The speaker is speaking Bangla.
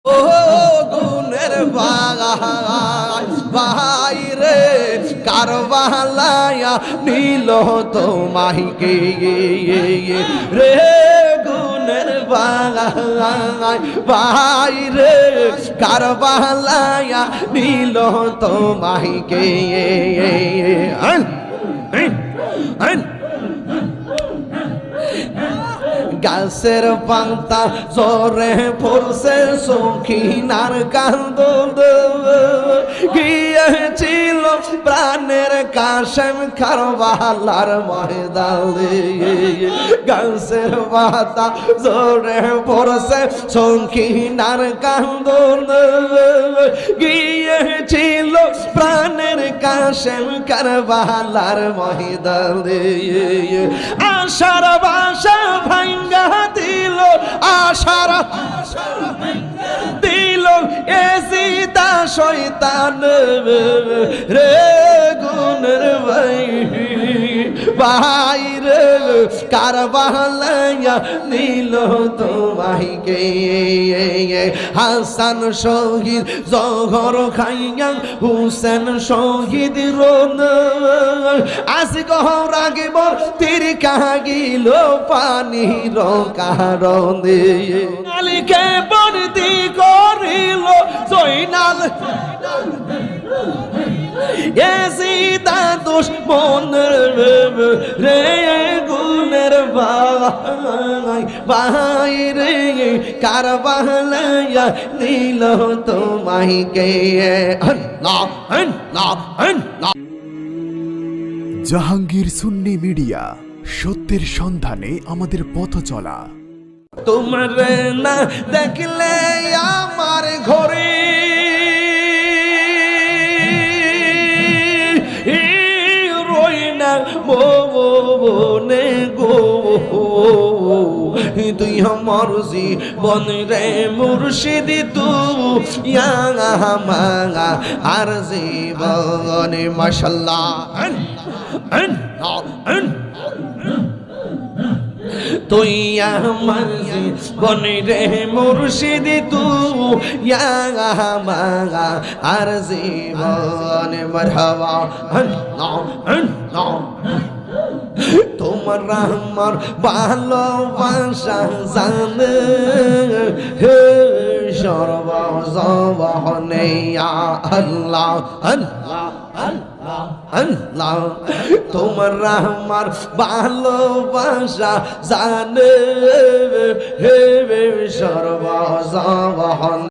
ও গুণের ভাই রে কারবালায়া নীল তোমাকে রে গুণের ভাই রে কারবালায়া নীল তোমাকে গাছের পাতা জোরে পড়ছে সখিনার কান্দন গিয়েছিল প্রাণের কাশেম কারবালার ময়দানে গাছের পাতা জোরে পড়ছে সখিনার কান্দন গিয়েছিল প্রাণের কাশেম কারবালার ময়দানে আশার বাসা ভাঙ্গা দিল আশার দিল এসিতা শয়তান রে গুণের ভাই রে কারবালায়া নীল তোমাকে হাসান শহীদ জহর খাইয়া হুসেন শহীদ রোন আজ গহর আগে তীর কাগিল পানির কারণে মালিকে বন্দি করিল জয়নাল এসিদা দুশ্মন রে গুণের ভাই রে কারবালায়া নীল তোমাকে জাহাঙ্গীর সুন্নি মিডিয়া, সত্যের সন্ধানে আমাদের পথ চলা। তোমার না দেখলে আমার ঘরে রই না মনে গো তুই আমার জীবন রে মুর্শিদ তুই মাঙা আর জীবনে মাশাআল্লাহ তুই আমার জীবন রে মুর্শিদ তুই মাঙা আর জীবনে মারহাবা তোমার আমার ভালোবাসা জানে হে সর্বজবনে আল্লাহ আল্লাহ আল্লাহ আল্লাহ তোমার আমার ভালোবাসা জানে হে সর্বজবনে